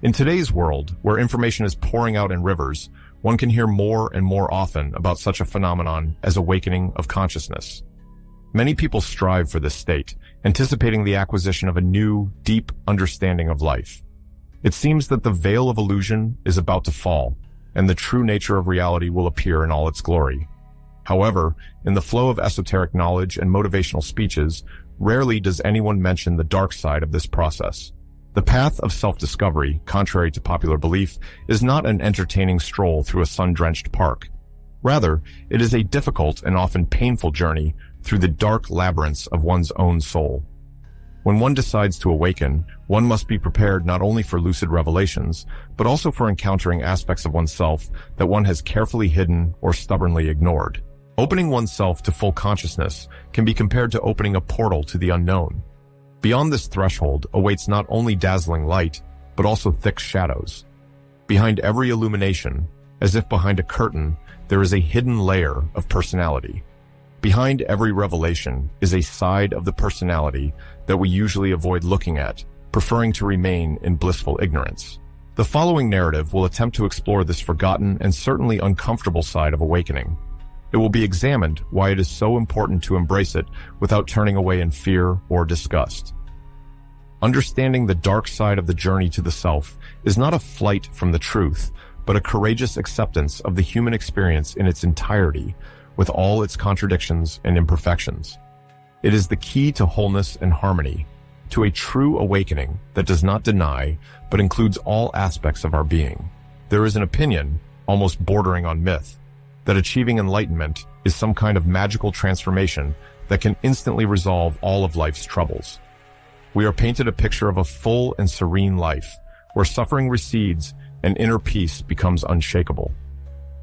In today's world, where information is pouring out in rivers, one can hear more and more often about such a phenomenon as awakening of consciousness. Many people strive for this state, anticipating the acquisition of a new, deep understanding of life. It seems that the veil of illusion is about to fall, and the true nature of reality will appear in all its glory. However, in the flow of esoteric knowledge and motivational speeches, rarely does anyone mention the dark side of this process. The path of self-discovery, contrary to popular belief, is not an entertaining stroll through a sun-drenched park. Rather, it is a difficult and often painful journey through the dark labyrinths of one's own soul. When one decides to awaken, one must be prepared not only for lucid revelations, but also for encountering aspects of oneself that one has carefully hidden or stubbornly ignored. Opening oneself to full consciousness can be compared to opening a portal to the unknown. Beyond this threshold awaits not only dazzling light, but also thick shadows. Behind every illumination, as if behind a curtain, there is a hidden layer of personality. Behind every revelation is a side of the personality that we usually avoid looking at, preferring to remain in blissful ignorance. The following narrative will attempt to explore this forgotten and certainly uncomfortable side of awakening. It will be examined why it is so important to embrace it without turning away in fear or disgust. Understanding the dark side of the journey to the self is not a flight from the truth, but a courageous acceptance of the human experience in its entirety, with all its contradictions and imperfections. It is the key to wholeness and harmony, to a true awakening that does not deny, but includes all aspects of our being. There is an opinion, almost bordering on myth, that achieving enlightenment is some kind of magical transformation that can instantly resolve all of life's troubles. We are painted a picture of a full and serene life, where suffering recedes and inner peace becomes unshakable.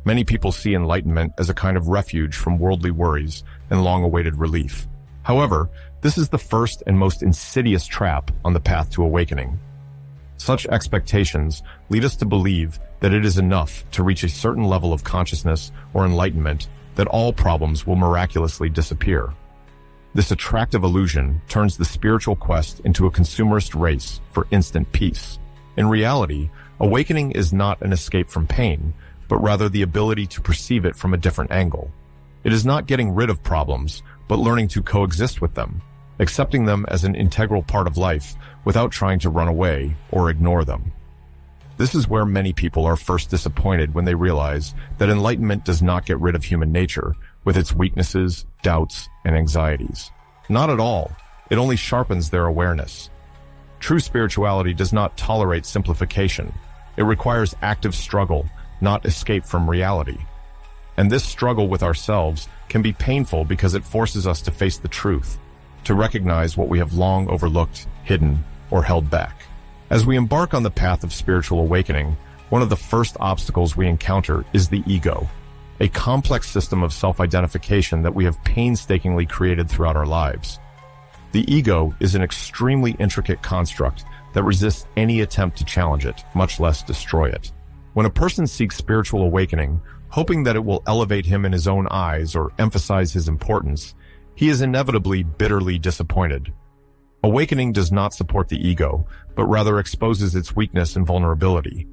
Many people see enlightenment as a kind of refuge from worldly worries and long-awaited relief. However, this is the first and most insidious trap on the path to awakening. Such expectations lead us to believe that it is enough to reach a certain level of consciousness or enlightenment that all problems will miraculously disappear. This attractive illusion turns the spiritual quest into a consumerist race for instant peace. In reality, awakening is not an escape from pain, but rather the ability to perceive it from a different angle. It is not getting rid of problems, but learning to coexist with them, accepting them as an integral part of life without trying to run away or ignore them. This is where many people are first disappointed when they realize that enlightenment does not get rid of human nature with its weaknesses, doubts, and anxieties. Not at all. It only sharpens their awareness. True spirituality does not tolerate simplification. It requires active struggle, not escape from reality. And this struggle with ourselves can be painful because it forces us to face the truth, to recognize what we have long overlooked, hidden, or held back. As we embark on the path of spiritual awakening, one of the first obstacles we encounter is the ego, a complex system of self-identification that we have painstakingly created throughout our lives. The ego is an extremely intricate construct that resists any attempt to challenge it, much less destroy it. When a person seeks spiritual awakening, hoping that it will elevate him in his own eyes or emphasize his importance, he is inevitably bitterly disappointed. Awakening does not support the ego, but rather exposes its weakness and vulnerability.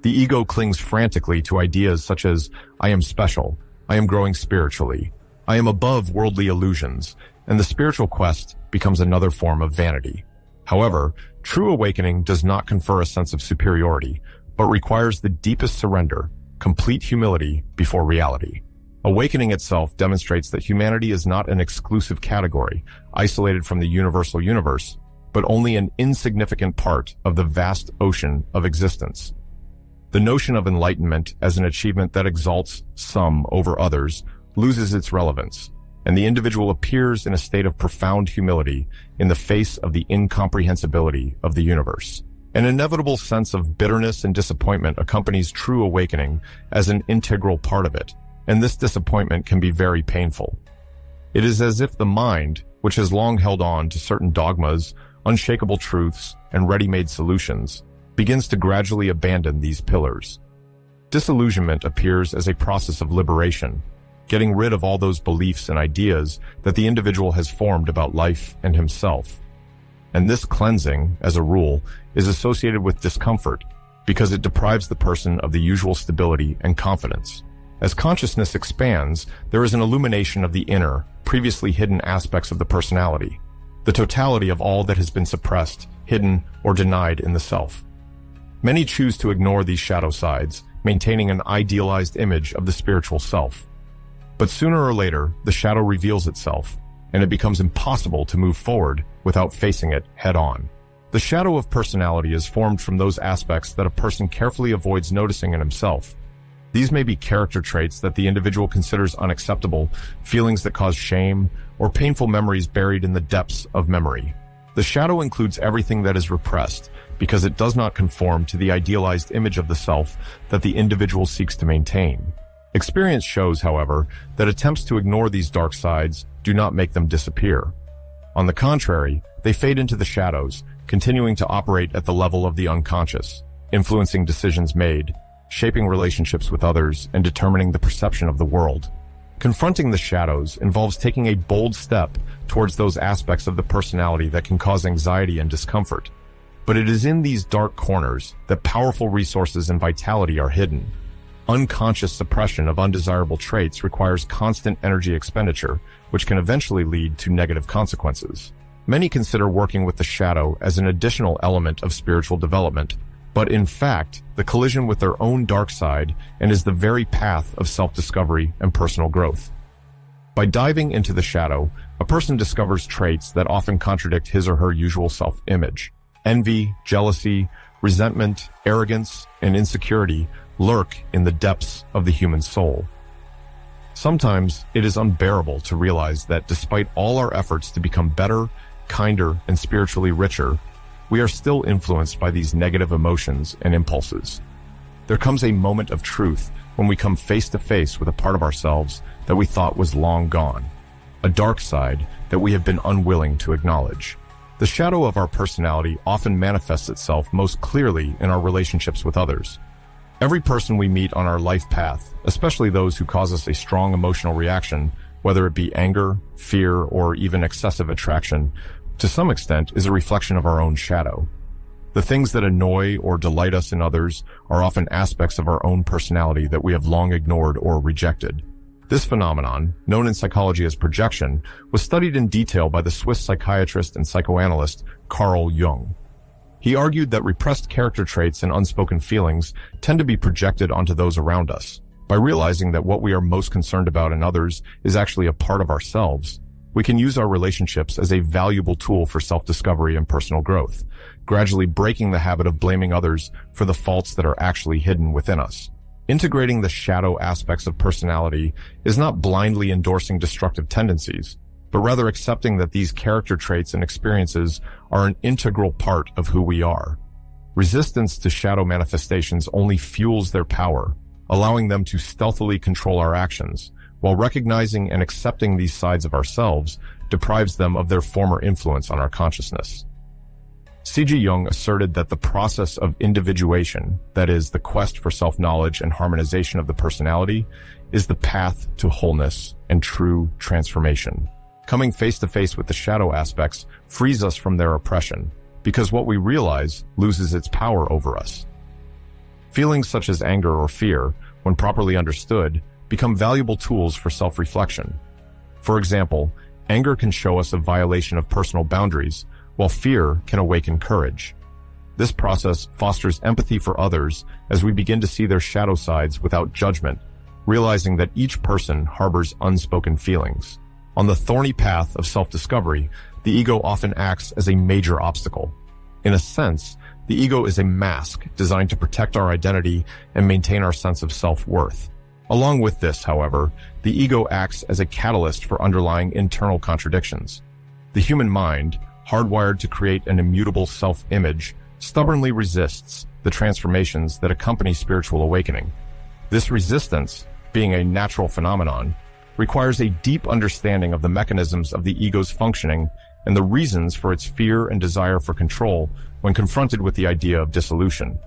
The ego clings frantically to ideas such as, I am special, I am growing spiritually, I am above worldly illusions, and the spiritual quest becomes another form of vanity. However, true awakening does not confer a sense of superiority, but requires the deepest surrender, complete humility before reality. Awakening itself demonstrates that humanity is not an exclusive category, isolated from the universal universe, but only an insignificant part of the vast ocean of existence. The notion of enlightenment as an achievement that exalts some over others loses its relevance, and the individual appears in a state of profound humility in the face of the incomprehensibility of the universe. An inevitable sense of bitterness and disappointment accompanies true awakening as an integral part of it, and this disappointment can be very painful. It is as if the mind, which has long held on to certain dogmas, unshakable truths, and ready-made solutions, begins to gradually abandon these pillars. Disillusionment appears as a process of liberation, getting rid of all those beliefs and ideas that the individual has formed about life and himself. And this cleansing, as a rule, is associated with discomfort, because it deprives the person of the usual stability and confidence. As consciousness expands, there is an illumination of the inner, previously hidden aspects of the personality, the totality of all that has been suppressed, hidden, or denied in the self. Many choose to ignore these shadow sides, maintaining an idealized image of the spiritual self. But sooner or later, the shadow reveals itself, and it becomes impossible to move forward without facing it head-on. The shadow of personality is formed from those aspects that a person carefully avoids noticing in himself. These may be character traits that the individual considers unacceptable, feelings that cause shame, or painful memories buried in the depths of memory. The shadow includes everything that is repressed because it does not conform to the idealized image of the self that the individual seeks to maintain. Experience shows, however, that attempts to ignore these dark sides do not make them disappear. On the contrary, they fade into the shadows, continuing to operate at the level of the unconscious, influencing decisions made, shaping relationships with others, and determining the perception of the world. Confronting the shadows involves taking a bold step towards those aspects of the personality that can cause anxiety and discomfort. But it is in these dark corners that powerful resources and vitality are hidden. Unconscious suppression of undesirable traits requires constant energy expenditure, which can eventually lead to negative consequences. Many consider working with the shadow as an additional element of spiritual development, but in fact, the collision with their own dark side and is the very path of self-discovery and personal growth. By diving into the shadow, a person discovers traits that often contradict his or her usual self-image. Envy, jealousy, resentment, arrogance, and insecurity lurk in the depths of the human soul. Sometimes it is unbearable to realize that despite all our efforts to become better, kinder, and spiritually richer, we are still influenced by these negative emotions and impulses. There comes a moment of truth when we come face to face with a part of ourselves that we thought was long gone, a dark side that we have been unwilling to acknowledge. The shadow of our personality often manifests itself most clearly in our relationships with others. Every person we meet on our life path, especially those who cause us a strong emotional reaction, whether it be anger, fear, or even excessive attraction, to some extent is a reflection of our own shadow. The things that annoy or delight us in others are often aspects of our own personality that we have long ignored or rejected. This phenomenon, known in psychology as projection, was studied in detail by the Swiss psychiatrist and psychoanalyst Carl Jung. He argued that repressed character traits and unspoken feelings tend to be projected onto those around us. By realizing that what we are most concerned about in others is actually a part of ourselves, we can use our relationships as a valuable tool for self-discovery and personal growth, gradually breaking the habit of blaming others for the faults that are actually hidden within us. Integrating the shadow aspects of personality is not blindly endorsing destructive tendencies, but rather accepting that these character traits and experiences are an integral part of who we are. Resistance to shadow manifestations only fuels their power, allowing them to stealthily control our actions, while recognizing and accepting these sides of ourselves deprives them of their former influence on our consciousness. C.G. Jung asserted that the process of individuation, that is, the quest for self-knowledge and harmonization of the personality, is the path to wholeness and true transformation. Coming face to face with the shadow aspects frees us from their oppression, because what we realize loses its power over us. Feelings such as anger or fear, when properly understood, become valuable tools for self-reflection. For example, anger can show us a violation of personal boundaries, while fear can awaken courage. This process fosters empathy for others as we begin to see their shadow sides without judgment, realizing that each person harbors unspoken feelings. On the thorny path of self-discovery, the ego often acts as a major obstacle. In a sense, the ego is a mask designed to protect our identity and maintain our sense of self-worth. Along with this, however, the ego acts as a catalyst for underlying internal contradictions. The human mind, hardwired to create an immutable self-image, stubbornly resists the transformations that accompany spiritual awakening. This resistance, being a natural phenomenon, requires a deep understanding of the mechanisms of the ego's functioning and the reasons for its fear and desire for control when confronted with the idea of dissolution.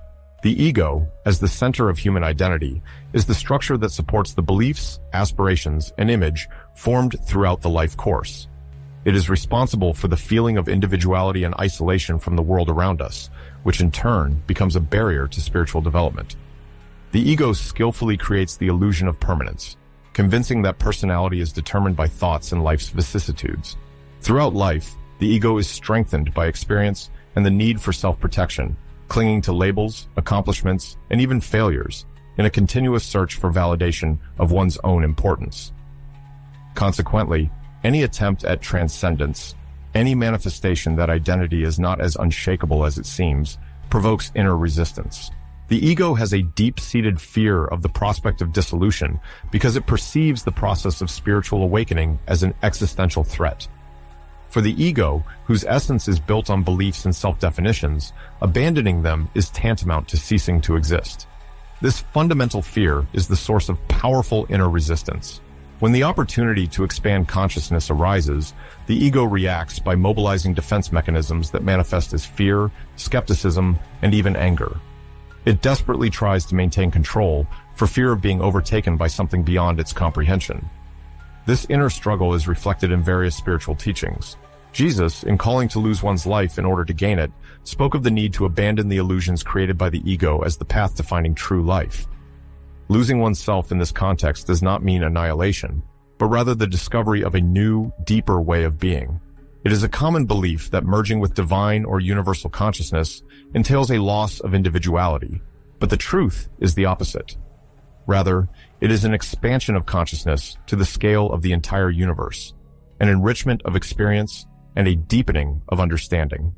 The ego, as the center of human identity, is the structure that supports the beliefs, aspirations, and image formed throughout the life course. It is responsible for the feeling of individuality and isolation from the world around us, which in turn becomes a barrier to spiritual development. The ego skillfully creates the illusion of permanence, convincing that personality is determined by thoughts and life's vicissitudes. Throughout life, the ego is strengthened by experience and the need for self-protection, clinging to labels, accomplishments, and even failures in a continuous search for validation of one's own importance. Consequently, any attempt at transcendence, any manifestation that identity is not as unshakable as it seems, provokes inner resistance. The ego has a deep-seated fear of the prospect of dissolution because it perceives the process of spiritual awakening as an existential threat. For the ego, whose essence is built on beliefs and self-definitions, abandoning them is tantamount to ceasing to exist. This fundamental fear is the source of powerful inner resistance. When the opportunity to expand consciousness arises, the ego reacts by mobilizing defense mechanisms that manifest as fear, skepticism, and even anger. It desperately tries to maintain control for fear of being overtaken by something beyond its comprehension. This inner struggle is reflected in various spiritual teachings. Jesus, in calling to lose one's life in order to gain it, spoke of the need to abandon the illusions created by the ego as the path to finding true life. Losing oneself in this context does not mean annihilation, but rather the discovery of a new, deeper way of being. It is a common belief that merging with divine or universal consciousness entails a loss of individuality, but the truth is the opposite. Rather, it is an expansion of consciousness to the scale of the entire universe, an enrichment of experience, and a deepening of understanding.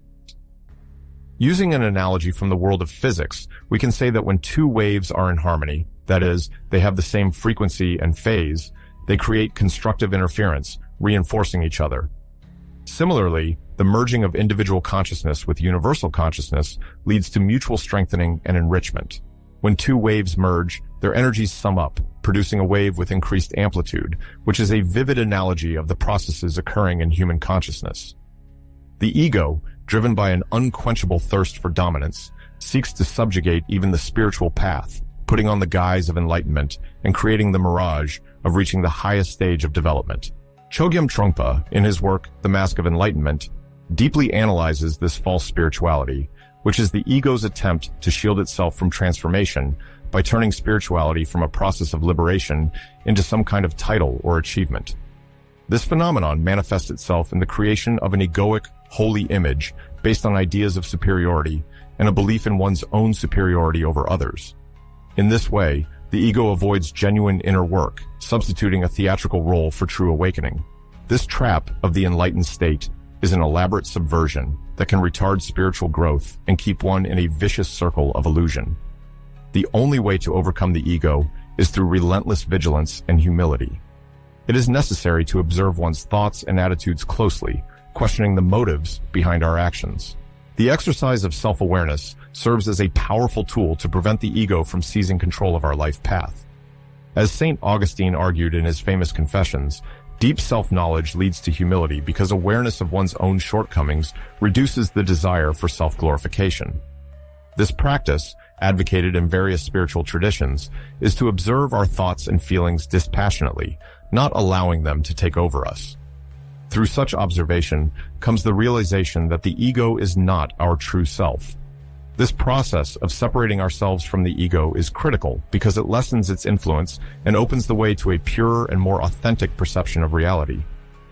Using an analogy from the world of physics, we can say that when two waves are in harmony, that is, they have the same frequency and phase, they create constructive interference, reinforcing each other. Similarly, the merging of individual consciousness with universal consciousness leads to mutual strengthening and enrichment. When two waves merge, their energies sum up, producing a wave with increased amplitude, which is a vivid analogy of the processes occurring in human consciousness. The ego, driven by an unquenchable thirst for dominance, seeks to subjugate even the spiritual path, putting on the guise of enlightenment and creating the mirage of reaching the highest stage of development. Chogyam Trungpa, in his work The Mask of Enlightenment, deeply analyzes this false spirituality, which is the ego's attempt to shield itself from transformation by turning spirituality from a process of liberation into some kind of title or achievement. This phenomenon manifests itself in the creation of an egoic, holy image based on ideas of superiority and a belief in one's own superiority over others. In this way, the ego avoids genuine inner work, substituting a theatrical role for true awakening. This trap of the enlightened state is an elaborate subversion that can retard spiritual growth and keep one in a vicious circle of illusion. The only way to overcome the ego is through relentless vigilance and humility. It is necessary to observe one's thoughts and attitudes closely, questioning the motives behind our actions. The exercise of self-awareness serves as a powerful tool to prevent the ego from seizing control of our life path. As St. Augustine argued in his famous Confessions, deep self-knowledge leads to humility because awareness of one's own shortcomings reduces the desire for self-glorification. This practice, advocated in various spiritual traditions, is to observe our thoughts and feelings dispassionately, not allowing them to take over us. Through such observation comes the realization that the ego is not our true self. This process of separating ourselves from the ego is critical because it lessens its influence and opens the way to a purer and more authentic perception of reality.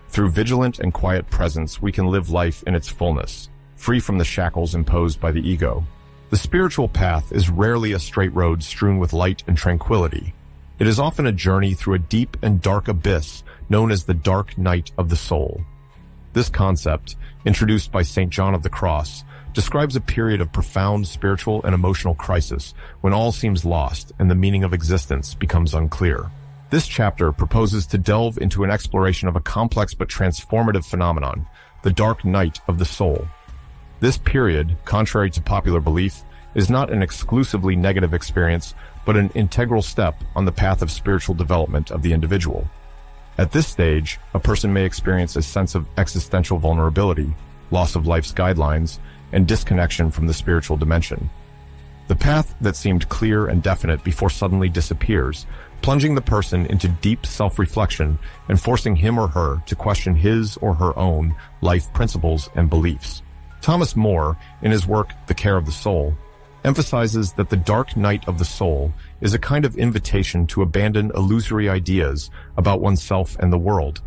Through vigilant and quiet presence, we can live life in its fullness, free from the shackles imposed by the ego. The spiritual path is rarely a straight road strewn with light and tranquility. It is often a journey through a deep and dark abyss known as the dark night of the soul. This concept, introduced by St. John of the Cross, describes a period of profound spiritual and emotional crisis when all seems lost and the meaning of existence becomes unclear. This chapter proposes to delve into an exploration of a complex but transformative phenomenon, the dark night of the soul. This period, contrary to popular belief, is not an exclusively negative experience, but an integral step on the path of spiritual development of the individual. At this stage, a person may experience a sense of existential vulnerability, loss of life's guidelines, and disconnection from the spiritual dimension. The path that seemed clear and definite before suddenly disappears, plunging the person into deep self-reflection and forcing him or her to question his or her own life principles and beliefs. Thomas More, in his work The Care of the Soul, emphasizes that the dark night of the soul is a kind of invitation to abandon illusory ideas about oneself and the world,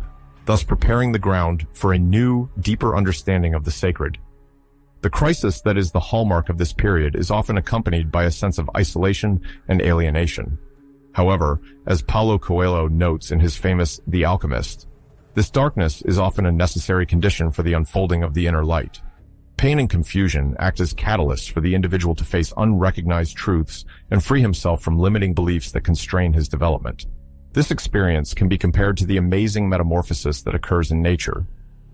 thus preparing the ground for a new, deeper understanding of the sacred. The crisis that is the hallmark of this period is often accompanied by a sense of isolation and alienation. However, as Paulo Coelho notes in his famous The Alchemist, this darkness is often a necessary condition for the unfolding of the inner light. Pain and confusion act as catalysts for the individual to face unrecognized truths and free himself from limiting beliefs that constrain his development. This experience can be compared to the amazing metamorphosis that occurs in nature.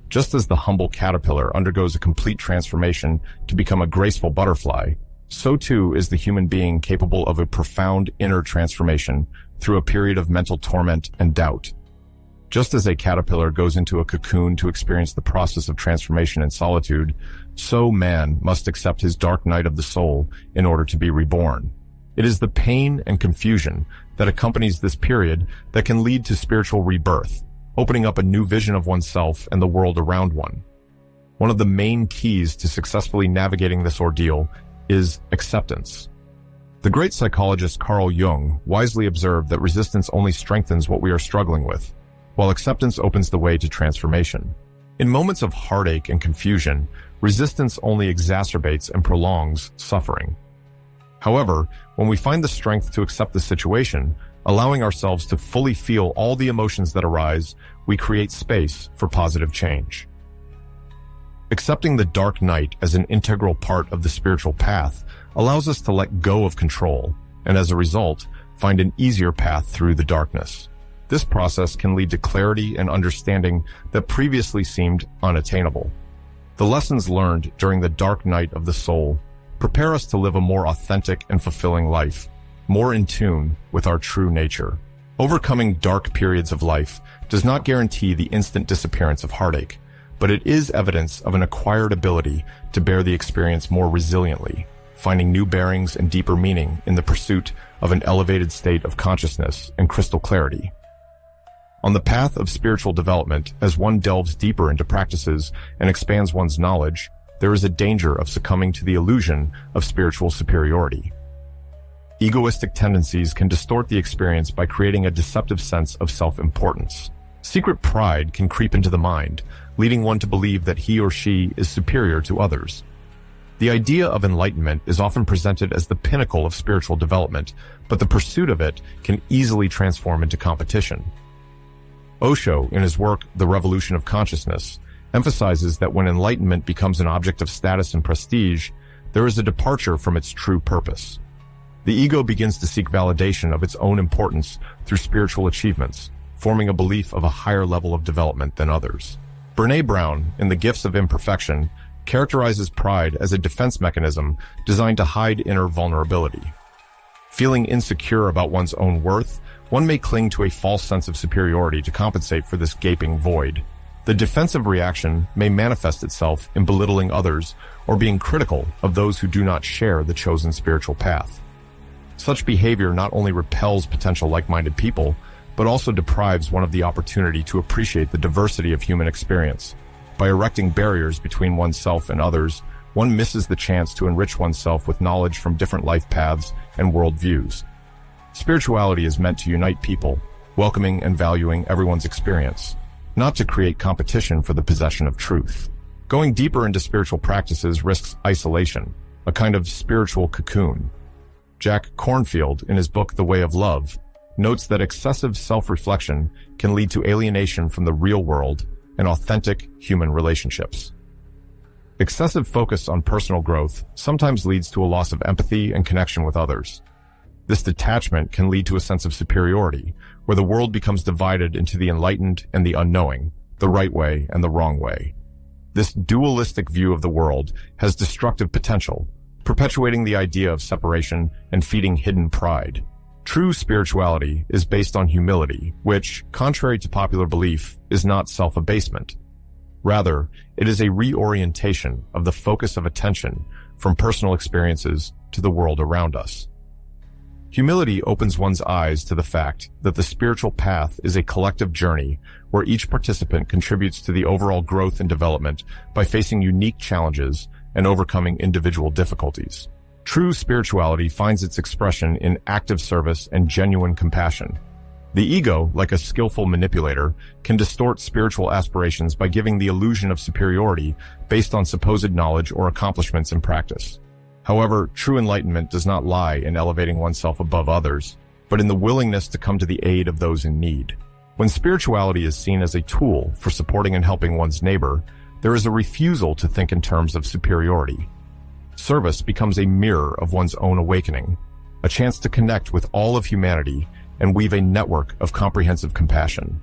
Just as the humble caterpillar undergoes a complete transformation to become a graceful butterfly, so too is the human being capable of a profound inner transformation through a period of mental torment and doubt. Just as a caterpillar goes into a cocoon to experience the process of transformation in solitude, so man must accept his dark night of the soul in order to be reborn. It is the pain and confusion that accompanies this period that can lead to spiritual rebirth, opening up a new vision of oneself and the world around one. One of the main keys to successfully navigating this ordeal is acceptance. The great psychologist Carl Jung wisely observed that resistance only strengthens what we are struggling with, while acceptance opens the way to transformation. In moments of heartache and confusion, resistance only exacerbates and prolongs suffering. However, when we find the strength to accept the situation, allowing ourselves to fully feel all the emotions that arise, we create space for positive change. Accepting the dark night as an integral part of the spiritual path allows us to let go of control, and as a result, find an easier path through the darkness. This process can lead to clarity and understanding that previously seemed unattainable. The lessons learned during the dark night of the soul prepare us to live a more authentic and fulfilling life, more in tune with our true nature. Overcoming dark periods of life does not guarantee the instant disappearance of heartache, but it is evidence of an acquired ability to bear the experience more resiliently, finding new bearings and deeper meaning in the pursuit of an elevated state of consciousness and crystal clarity. On the path of spiritual development, as one delves deeper into practices and expands one's knowledge, there is a danger of succumbing to the illusion of spiritual superiority. Egoistic tendencies can distort the experience by creating a deceptive sense of self-importance. Secret pride can creep into the mind, leading one to believe that he or she is superior to others. The idea of enlightenment is often presented as the pinnacle of spiritual development, but the pursuit of it can easily transform into competition. Osho, in his work The Revolution of Consciousness, emphasizes that when enlightenment becomes an object of status and prestige, there is a departure from its true purpose. The ego begins to seek validation of its own importance through spiritual achievements, forming a belief of a higher level of development than others. Brené Brown, in The Gifts of Imperfection, characterizes pride as a defense mechanism designed to hide inner vulnerability. Feeling insecure about one's own worth, one may cling to a false sense of superiority to compensate for this gaping void. The defensive reaction may manifest itself in belittling others or being critical of those who do not share the chosen spiritual path. Such behavior not only repels potential like-minded people, but also deprives one of the opportunity to appreciate the diversity of human experience. By erecting barriers between oneself and others, one misses the chance to enrich oneself with knowledge from different life paths and worldviews. Spirituality is meant to unite people, welcoming and valuing everyone's experience, not to create competition for the possession of truth. Going deeper into spiritual practices risks isolation, a kind of spiritual cocoon. Jack Kornfield, in his book The Way of Love, notes that excessive self-reflection can lead to alienation from the real world and authentic human relationships. Excessive focus on personal growth sometimes leads to a loss of empathy and connection with others. This detachment can lead to a sense of superiority, where the world becomes divided into the enlightened and the unknowing, the right way and the wrong way. This dualistic view of the world has destructive potential, perpetuating the idea of separation and feeding hidden pride. True spirituality is based on humility, which, contrary to popular belief, is not self-abasement. Rather, it is a reorientation of the focus of attention from personal experiences to the world around us. Humility opens one's eyes to the fact that the spiritual path is a collective journey where each participant contributes to the overall growth and development by facing unique challenges and overcoming individual difficulties. True spirituality finds its expression in active service and genuine compassion. The ego, like a skillful manipulator, can distort spiritual aspirations by giving the illusion of superiority based on supposed knowledge or accomplishments in practice. However, true enlightenment does not lie in elevating oneself above others, but in the willingness to come to the aid of those in need. When spirituality is seen as a tool for supporting and helping one's neighbor, there is a refusal to think in terms of superiority. Service becomes a mirror of one's own awakening, a chance to connect with all of humanity and weave a network of comprehensive compassion.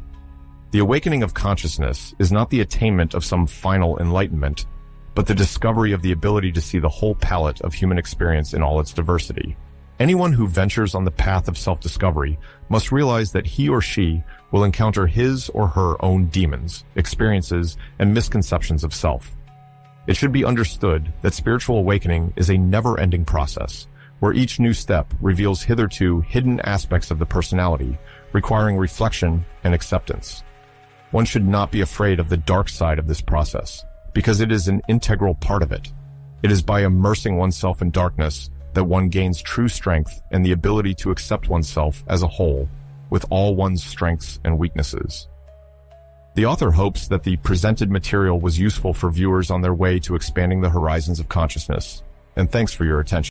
The awakening of consciousness is not the attainment of some final enlightenment, but the discovery of the ability to see the whole palette of human experience in all its diversity. Anyone who ventures on the path of self-discovery must realize that he or she will encounter his or her own demons, experiences, and misconceptions of self. It should be understood that spiritual awakening is a never-ending process, where each new step reveals hitherto hidden aspects of the personality, requiring reflection and acceptance. One should not be afraid of the dark side of this process, because it is an integral part of it. It is by immersing oneself in darkness that one gains true strength and the ability to accept oneself as a whole, with all one's strengths and weaknesses. The author hopes that the presented material was useful for viewers on their way to expanding the horizons of consciousness, and thanks for your attention.